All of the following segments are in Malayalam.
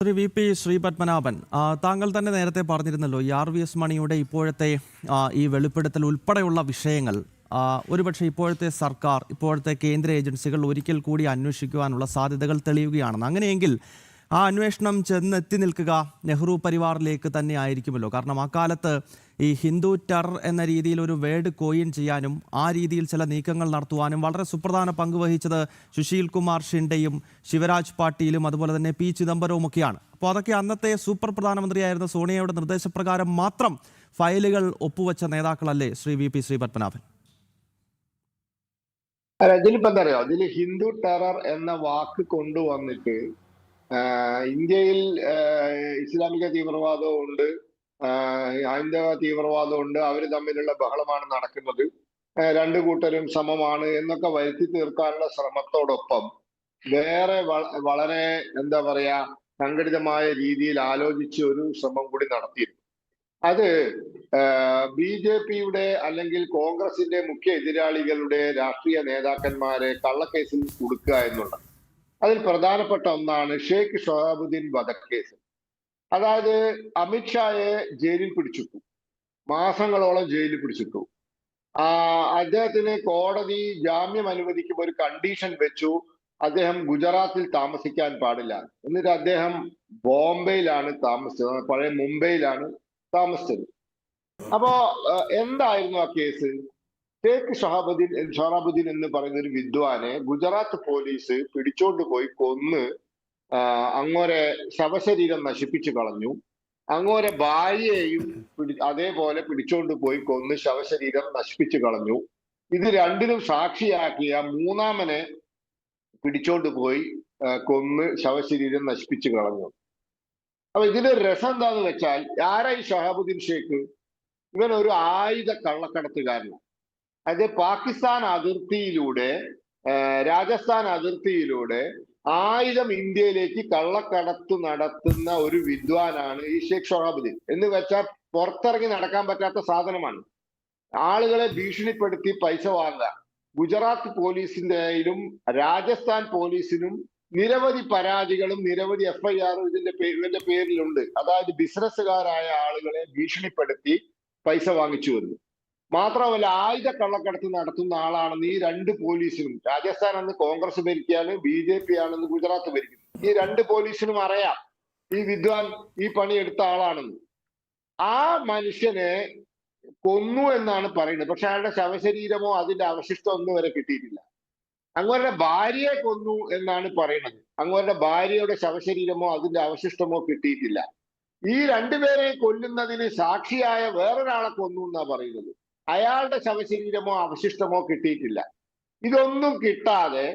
ശ്രീ വി പി ശ്രീപത്മനാഭൻ, താങ്കൾ തന്നെ നേരത്തെ പറഞ്ഞിരുന്നല്ലോ ഈ RVS മണിയുടെ ഇപ്പോഴത്തെ ഈ വെളിപ്പെടുത്തൽ ഉൾപ്പെടെയുള്ള വിഷയങ്ങൾ ഒരുപക്ഷെ ഇപ്പോഴത്തെ സർക്കാർ, ഇപ്പോഴത്തെ കേന്ദ്ര ഏജൻസികൾ ഒരിക്കൽ കൂടി അന്വേഷിക്കുവാനുള്ള സാധ്യതകൾ തെളിയുകയാണെന്ന്. അങ്ങനെയെങ്കിൽ ആ അന്വേഷണം ചെന്നെത്തി നിൽക്കുക നെഹ്റു പരിവാറിലേക്ക് തന്നെ ആയിരിക്കുമല്ലോ. കാരണം അക്കാലത്ത് ഈ ഹിന്ദു ടെറർ എന്ന രീതിയിൽ ഒരു വേർഡ് കോയിൻ ചെയ്യാനും ആ രീതിയിൽ ചില നീക്കങ്ങൾ നടത്തുവാനും വളരെ സുപ്രധാന പങ്ക് വഹിച്ചത് സുശീൽ കുമാർ ഷിൻഡെയും ശിവരാജ് പാട്ടീലും അതുപോലെ തന്നെ P ചിദംബരവും ഒക്കെയാണ്. അപ്പോൾ അതൊക്കെ അന്നത്തെ സൂപ്പർ പ്രധാനമന്ത്രിയായിരുന്ന സോണിയയുടെ നിർദ്ദേശപ്രകാരം മാത്രം ഫയലുകൾ ഒപ്പുവെച്ച നേതാക്കളല്ലേ ശ്രീ വി പി ശ്രീപത്മനാഭൻ? അല്ല, ഇതിലിപ്പോ എന്താ അറിയോ, ഇതിൽ ഹിന്ദു ടെറർ എന്ന വാക്ക് കൊണ്ടുവന്നിട്ട് ഇന്ത്യയിൽ ഇസ്ലാമിക തീവ്രവാദവും ഉണ്ട്, ഹൈന്ദവ തീവ്രവാദവും ഉണ്ട്, അവർ തമ്മിലുള്ള ബഹളമാണ് നടക്കുന്നത്, രണ്ടു കൂട്ടരും സമമാണ് എന്നൊക്കെ വരുത്തി തീർക്കാനുള്ള ശ്രമത്തോടൊപ്പം വേറെ വളരെ എന്താ പറയാ സംഘടിതമായ രീതിയിൽ ആലോചിച്ച് ഒരു ശ്രമം കൂടി നടത്തിയിരുന്നു. അത് BJP-യുടെ അല്ലെങ്കിൽ കോൺഗ്രസിന്റെ മുഖ്യ എതിരാളികളുടെ രാഷ്ട്രീയ നേതാക്കന്മാരെ കള്ളക്കേസിൽ കൊടുക്കുക എന്നുള്ളത്. അതിൽ പ്രധാനപ്പെട്ട ഒന്നാണ് ഷെയ്ഖ് ഷഹാബുദ്ദീൻ വധക്കേസ്. അതായത് അമിത്ഷായെ ജയിലിൽ പിടിച്ചിട്ടു, മാസങ്ങളോളം ജയിലിൽ പിടിച്ചിട്ടു. അദ്ദേഹത്തിന് കോടതി ജാമ്യം അനുവദിക്കുമ്പോൾ ഒരു കണ്ടീഷൻ വെച്ചു, അദ്ദേഹം ഗുജറാത്തിൽ താമസിക്കാൻ പാടില്ല. എന്നിട്ട് അദ്ദേഹം ബോംബെയിലാണ് താമസിച്ചത്, പഴയ മുംബൈയിലാണ് താമസിച്ചത്. അപ്പോ എന്തായിരുന്നു ആ കേസ്? ഷെയ്ഖ് ഷഹാബുദ്ദീൻ എന്ന് പറയുന്ന ഒരു വിദ്വാനെ ഗുജറാത്ത് പോലീസ് പിടിച്ചോണ്ട് പോയി കൊന്ന് അങ്ങോരെ ശവശരീരം നശിപ്പിച്ചു കളഞ്ഞു. അങ്ങോരെ ഭാര്യയെയും അതേപോലെ പിടിച്ചോണ്ട് പോയി കൊന്ന് ശവശരീരം നശിപ്പിച്ചു കളഞ്ഞു. ഇത് രണ്ടിനും സാക്ഷിയാക്കിയ മൂന്നാമനെ പിടിച്ചോണ്ട് പോയി കൊന്ന് ശവശരീരം നശിപ്പിച്ചു കളഞ്ഞു. അപ്പൊ ഇതിന്റെ രസം എന്താന്ന് വെച്ചാൽ, ആരായി ഷഹാബുദ്ദീൻ ഷെയ്ഖ്? ഇവൻ ഒരു ആയുധ കള്ളക്കടത്തുകാരനാണ്. അത് പാകിസ്ഥാൻ അതിർത്തിയിലൂടെ, രാജസ്ഥാൻ അതിർത്തിയിലൂടെ ആയുധം ഇന്ത്യയിലേക്ക് കള്ളക്കടത്ത് നടത്തുന്ന ഒരു വിദ്വാനാണ് ഈ ഷെയ്ഖ് ഷഹാബുദ്ദീൻ. എന്ന് വെച്ചാൽ പുറത്തിറങ്ങി നടക്കാൻ പറ്റാത്ത സാധനമാണ്. ആളുകളെ ഭീഷണിപ്പെടുത്തി പൈസ വാങ്ങുക. ഗുജറാത്ത് പോലീസിന്റെയിലും രാജസ്ഥാൻ പോലീസിനും നിരവധി പരാതികളും നിരവധി FIR-ഉം ഇവന്റെ പേരിലുണ്ട്. അതായത് ബിസിനസ്സുകാരായ ആളുകളെ ഭീഷണിപ്പെടുത്തി പൈസ വാങ്ങിച്ചു വന്നു. മാത്രമല്ല, ആയുധ കള്ളക്കടത്ത് നടത്തുന്ന ആളാണെന്ന് ഈ രണ്ട് പോലീസിനും, രാജസ്ഥാൻ അന്ന് കോൺഗ്രസ് ഭരിക്കുകയാണ്, BJP ആണെന്ന് ഗുജറാത്ത് ഭരിക്കുന്നു, ഈ രണ്ട് പോലീസിനും അറിയാം ഈ വിദ്വാൻ ഈ പണി എടുത്ത ആളാണെന്ന്. ആ മനുഷ്യനെ കൊന്നു എന്നാണ് പറയുന്നത്. പക്ഷെ അയാളുടെ ശവശരീരമോ അതിന്റെ അവശിഷ്ടമോ ഒന്നും വരെ കിട്ടിയിട്ടില്ല. അങ്ങോരുടെ ഭാര്യയെ കൊന്നു എന്നാണ് പറയുന്നത്. അങ്ങോരുടെ ഭാര്യയുടെ ശവശരീരമോ അതിന്റെ അവശിഷ്ടമോ കിട്ടിയിട്ടില്ല. ഈ രണ്ടുപേരെ കൊല്ലുന്നതിന് സാക്ഷിയായ വേറൊരാളെ കൊന്നു എന്നാ പറയുന്നത്. അയാളുടെ ശവശരീരമോ അവശിഷ്ടമോ കിട്ടിയിട്ടില്ല. ഇതൊന്നും കിട്ടാതെ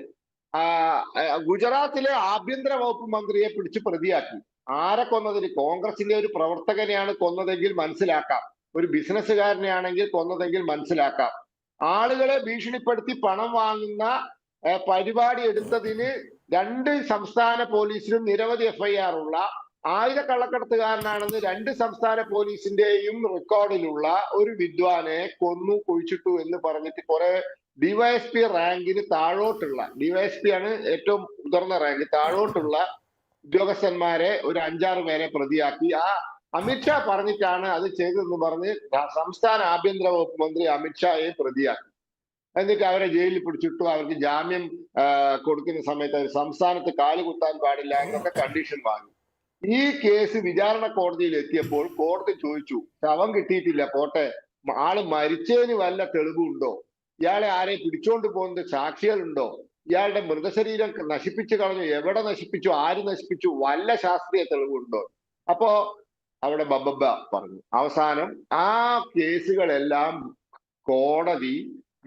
ഗുജറാത്തിലെ ആഭ്യന്തര വകുപ്പ് മന്ത്രിയെ പിടിച്ച് പ്രതിയാക്കി. ആരെ കൊന്നതിന്? കോൺഗ്രസിന്റെ ഒരു പ്രവർത്തകനെയാണ് കൊന്നതെങ്കിൽ മനസ്സിലാക്കാം, ഒരു ബിസിനസ്സുകാരനെയാണെങ്കിൽ കൊന്നതെങ്കിൽ മനസ്സിലാക്കാം. ആളുകളെ ഭീഷണിപ്പെടുത്തി പണം വാങ്ങുന്ന പരിപാടി എടുത്തതിന് രണ്ട് സംസ്ഥാന പോലീസിലും നിരവധി FIR ഉള്ള ആയുധ കള്ളക്കടത്തുകാരനാണെന്ന് രണ്ട് സംസ്ഥാന പോലീസിന്റെയും റെക്കോർഡിലുള്ള ഒരു വിദ്വാനെ കൊന്നു കുഴിച്ചിട്ടു എന്ന് പറഞ്ഞിട്ട് കുറെ DYSP റാങ്കിന് താഴോട്ടുള്ള, DYSP ആണ് ഏറ്റവും ഉയർന്ന റാങ്ക്, താഴോട്ടുള്ള ഉദ്യോഗസ്ഥന്മാരെ ഒരു 5-6 പേരെ പ്രതിയാക്കി. അമിത്ഷാ പറഞ്ഞിട്ടാണ് അത് ചെയ്തതെന്ന് പറഞ്ഞ് സംസ്ഥാന ആഭ്യന്തര വകുപ്പ് മന്ത്രി അമിത്ഷായെ പ്രതിയാക്കി. എന്നിട്ട് അവരെ ജയിലിൽ പിടിച്ചിട്ടു. അവർക്ക് ജാമ്യം കൊടുക്കുന്ന സമയത്ത് അവർ സംസ്ഥാനത്ത് കാലുകുത്താൻ പാടില്ല എന്നൊക്കെ കണ്ടീഷൻ വാങ്ങി. ഈ കേസ് വിചാരണ കോടതിയിൽ എത്തിയപ്പോൾ കോടതി ചോദിച്ചു, ശവം കിട്ടിയിട്ടില്ല, പോട്ടെ, ആള് മരിച്ചതിന് വല്ല തെളിവുണ്ടോ? ഇയാളെ ആരെയും പിടിച്ചോണ്ട് പോകുന്നത് സാക്ഷികളുണ്ടോ? ഇയാളുടെ മൃതശരീരം നശിപ്പിച്ചു കളഞ്ഞു, എവിടെ നശിപ്പിച്ചു, ആര് നശിപ്പിച്ചു, വല്ല ശാസ്ത്രീയ തെളിവുണ്ടോ? അപ്പോ അവിടെ ബബ്ബ പറഞ്ഞു. അവസാനം ആ കേസുകളെല്ലാം കോടതി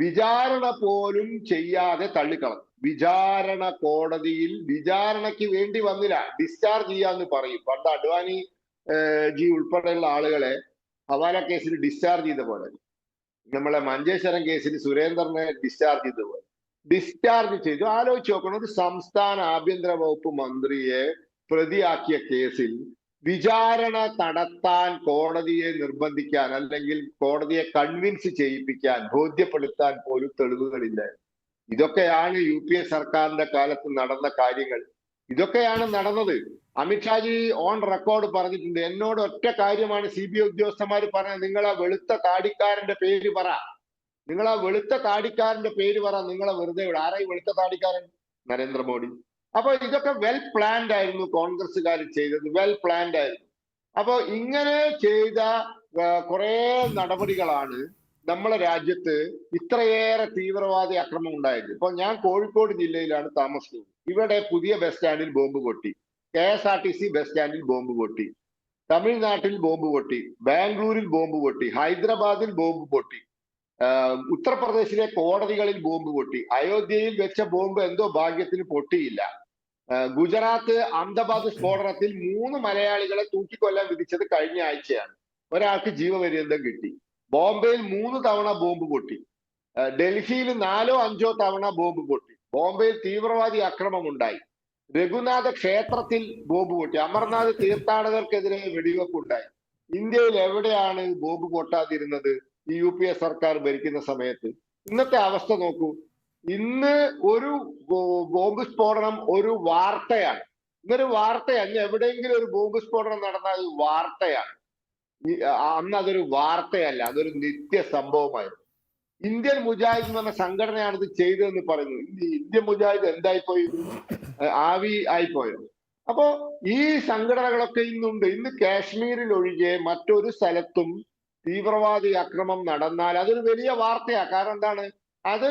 വിചാരണ പോലും ചെയ്യാതെ തള്ളിക്കളഞ്ഞു. വിചാരണ കോടതിയിൽ വിചാരണയ്ക്ക് വേണ്ടി വന്നില്ല, ഡിസ്ചാർജ് ചെയ്യാന്ന് പറയും. പണ്ട് അഡ്വാനി ജി ഉൾപ്പെടെയുള്ള ആളുകളെ ഹവാല കേസിൽ ഡിസ്ചാർജ് ചെയ്ത പോലെ, നമ്മളെ മഞ്ചേശ്വരം കേസിൽ സുരേന്ദ്രനെ ഡിസ്ചാർജ് ചെയ്ത പോലെ ഡിസ്ചാർജ് ചെയ്തു. ആലോചിച്ച് നോക്കണം, ഒരു സംസ്ഥാന ആഭ്യന്തര വകുപ്പ് മന്ത്രിയെ പ്രതിയാക്കിയ കേസിൽ വിചാരണ നടത്താൻ കോടതിയെ നിർബന്ധിക്കാൻ അല്ലെങ്കിൽ കോടതിയെ കൺവിൻസ് ചെയ്യിപ്പിക്കാൻ, ബോധ്യപ്പെടുത്താൻ പോലും തെളിവുകളില്ല. ഇതൊക്കെയാണ് UPA സർക്കാരിന്റെ കാലത്ത് നടന്ന കാര്യങ്ങൾ. ഇതൊക്കെയാണ് നടന്നത്. അമിത്ഷാജി ഓൺ റെക്കോർഡ് പറഞ്ഞിട്ടുണ്ട്, എന്നോട് ഒറ്റ കാര്യമാണ് CBI ഉദ്യോഗസ്ഥന്മാർ പറഞ്ഞത്, നിങ്ങളെ വെളുത്ത താടിക്കാരന്റെ പേര് പറ, നിങ്ങളെ വെളുത്ത താടിക്കാരന്റെ പേര് പറ, നിങ്ങളെ വെറുതെ വിട. ആരായി വെളുത്ത താടിക്കാരൻ? നരേന്ദ്രമോദി. അപ്പൊ ഇതൊക്കെ വെൽ പ്ലാൻഡ് ആയിരുന്നു കോൺഗ്രസ്സുകാർ ചെയ്തത്, വെൽ പ്ലാൻഡ് ആയിരുന്നു. അപ്പൊ ഇങ്ങനെ ചെയ്ത കുറെ നടപടികളാണ് നമ്മളെ രാജ്യത്ത് ഇത്രയേറെ തീവ്രവാദി ആക്രമണം ഉണ്ടായത്. ഇപ്പൊ ഞാൻ കോഴിക്കോട് ജില്ലയിലാണ് താമസിക്കുന്നത്. ഇവിടെ പുതിയ ബസ് സ്റ്റാൻഡിൽ ബോംബ് പൊട്ടി, KSRTC ബസ് സ്റ്റാൻഡിൽ ബോംബ് പൊട്ടി, തമിഴ്നാട്ടിൽ ബോംബ് പൊട്ടി, ബാംഗ്ലൂരിൽ ബോംബ് പൊട്ടി, ഹൈദരാബാദിൽ ബോംബ് പൊട്ടി, ഉത്തർപ്രദേശിലെ കോടതികളിൽ ബോംബ് പൊട്ടി, അയോധ്യയിൽ വെച്ച ബോംബ് എന്തോ ഭാഗ്യത്തിന് പൊട്ടിയില്ല. ഗുജറാത്ത് അഹമ്മദാബാദ് സ്ഫോടനത്തിൽ 3 മലയാളികളെ തൂക്കിക്കൊല്ലാൻ വിധിച്ചത് കഴിഞ്ഞ ആഴ്ചയാണ്. ഒരാൾക്ക് ജീവപര്യന്തം കിട്ടി. ബോംബെയിൽ 3 തവണ ബോംബ് പൊട്ടി. ഡൽഹിയിൽ 4ഓ 5ഓ തവണ ബോംബ് പൊട്ടി. ബോംബെയിൽ തീവ്രവാദി ആക്രമണം ഉണ്ടായി. രഘുനാഥ ക്ഷേത്രത്തിൽ ബോംബ് പൊട്ടി. അമർനാഥ് തീർത്ഥാടകർക്കെതിരെ വെടിവെപ്പ് ഉണ്ടായി. ഇന്ത്യയിൽ എവിടെയാണ് ബോംബ് പൊട്ടാതിരുന്നത് ഈ UPA സർക്കാർ ഭരിക്കുന്ന സമയത്ത്? ഇന്നത്തെ അവസ്ഥ നോക്കൂ. ഇന്ന് ഒരു ബോംബ് സ്ഫോടനം ഒരു വാർത്തയാണ്. ഇന്നൊരു വാർത്തയാണ്. എവിടെയെങ്കിലും ഒരു ബോംബ് സ്ഫോടനം നടന്നാൽ അത് വാർത്തയാണ്. അന്ന് അതൊരു വാർത്തയല്ല, അതൊരു നിത്യ സംഭവമായിരുന്നു. ഇന്ത്യൻ മുജാഹിദ് എന്ന് പറഞ്ഞ സംഘടനയാണ് ഇത് ചെയ്തതെന്ന് പറയുന്നു. ഇന്ത്യൻ മുജാഹിദ് എന്തായിപ്പോയി? ആവി ആയിപ്പോയോ? അപ്പോ ഈ സംഘടനകളൊക്കെ ഇന്നുണ്ട്. ഇന്ന് കാശ്മീരിൽ ഒഴികെ മറ്റൊരു സ്ഥലത്തും തീവ്രവാദി ആക്രമണം നടന്നാൽ അതൊരു വലിയ വാർത്തയാണ്. കാരണം എന്താണ്? അത്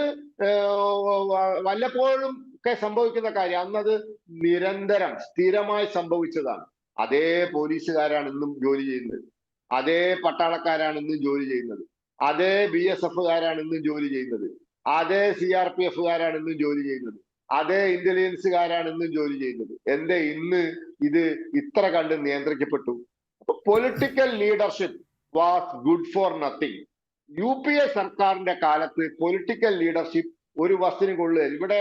വല്ലപ്പോഴും ഒക്കെ സംഭവിക്കുന്ന കാര്യം. അന്നത് നിരന്തരം സ്ഥിരമായി സംഭവിച്ചതാണ്. അതേ പോലീസുകാരാണ് ഇന്നും ജോലി ചെയ്യുന്നത്, അതേ പട്ടാളക്കാരാണ് ഇന്നും ജോലി ചെയ്യുന്നത്, അതേ BSFകാരാണ് ഇന്നും ജോലി ചെയ്യുന്നത്, അതേ CRPFകാരാണ് ഇന്നും ജോലി ചെയ്യുന്നത്, അതേ ഇന്റലിജൻസുകാരാണ് ഇന്നും ജോലി ചെയ്യുന്നത്. എന്തേ ഇന്ന് ഇത് ഇത്ര കണ്ട് നിയന്ത്രിക്കപ്പെട്ടു? Political leadership was good for nothing. UPA സർക്കാരിന്റെ കാലത്ത് പൊളിറ്റിക്കൽ ലീഡർഷിപ്പ് ഒരു വസ്തുവിന് കൊള്ളുക. ഇവിടെ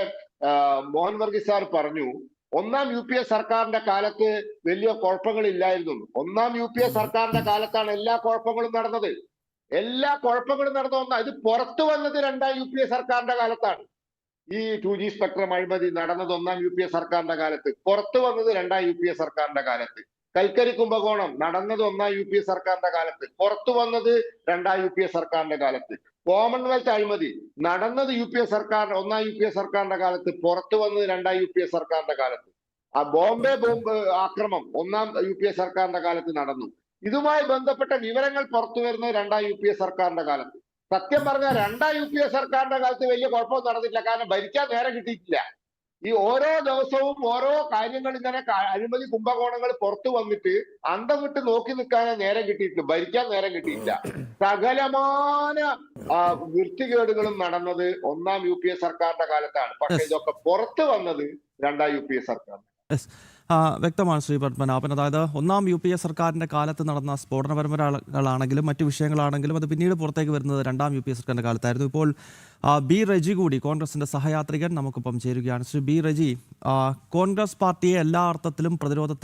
മോഹൻ വർഗീസ് സാർ പറഞ്ഞു, ഒന്നാം UPA സർക്കാരിന്റെ കാലത്ത് വലിയ കുഴപ്പങ്ങളില്ലായിരുന്നു. ഒന്നാം UPA സർക്കാരിന്റെ കാലത്താണ് എല്ലാ കുഴപ്പങ്ങളും നടന്നത്. എല്ലാ കുഴപ്പങ്ങളും നടന്ന ഒന്നാ. ഇത് പുറത്തു വന്നത് രണ്ടാം UPA സർക്കാരിന്റെ കാലത്താണ്. ഈ 2G സ്പെക്ട്രം അഴിമതി നടന്നത് ഒന്നാം UPA സർക്കാരിന്റെ കാലത്ത്, പുറത്തു വന്നത് രണ്ടാം UPA സർക്കാരിന്റെ കാലത്ത്. കൽക്കരി കുംഭകോണം നടന്നത് ഒന്നാം UPA സർക്കാരിന്റെ കാലത്ത്, പുറത്തു വന്നത് രണ്ടാം UPA സർക്കാരിന്റെ കാലത്ത്. കോമൺവെൽത്ത് അഴിമതി നടന്നത് ഒന്നാം UPA സർക്കാരിന്റെ കാലത്ത്, പുറത്തു വന്നത് രണ്ടാം UPA സർക്കാരിന്റെ കാലത്ത്. ആ ബോംബെ ബോംബ് ആക്രമണം ഒന്നാം UPA സർക്കാരിന്റെ കാലത്ത് നടന്നു. ഇതുമായി ബന്ധപ്പെട്ട വിവരങ്ങൾ പുറത്തു വരുന്നത് രണ്ടാം UPA സർക്കാരിന്റെ കാലത്ത്. സത്യം പറഞ്ഞാൽ രണ്ടാം UPA സർക്കാരിന്റെ കാലത്ത് വലിയ കുഴപ്പമൊന്നും നടന്നിട്ടില്ല. കാരണം ഭരിക്കാൻ നേരം കിട്ടിയിട്ടില്ല. ഈ ഓരോ ദിവസവും ഓരോ കാര്യങ്ങൾ ഇങ്ങനെ അഴിമതി കുംഭകോണങ്ങൾ പുറത്തു വന്നിട്ട് അന്തം വിട്ട് നോക്കി നിൽക്കാനേ നേരം കിട്ടിയിട്ടില്ല, ഭരിക്കാൻ നേരം കിട്ടിയില്ല. സകലമാന വൃത്തികേടുകളും നടന്നത് ഒന്നാം UPA സർക്കാരിന്റെ കാലത്താണ്. പക്ഷെ ഇതൊക്കെ പുറത്തു വന്നത് രണ്ടാം UPA സർക്കാർ. വ്യക്തമാണ് ശ്രീ പത്മനാഭൻ. അതായത് ഒന്നാം UPA സർക്കാരിൻ്റെ കാലത്ത് നടന്ന സ്ഫോടന പരമ്പരകളാണെങ്കിലും മറ്റു വിഷയങ്ങളാണെങ്കിലും അത് പിന്നീട് പുറത്തേക്ക് വരുന്നത് രണ്ടാം UPA സർക്കാരിൻ്റെ കാലത്തായിരുന്നു. ഇപ്പോൾ B. റജി കൂടി കോൺഗ്രസിൻ്റെ സഹയാത്രികൻ നമുക്കൊപ്പം ചേരുകയാണ്. ശ്രീ B. റജി, കോൺഗ്രസ് പാർട്ടിയെ എല്ലാ അർത്ഥത്തിലും പ്രതിരോധത്തിൽ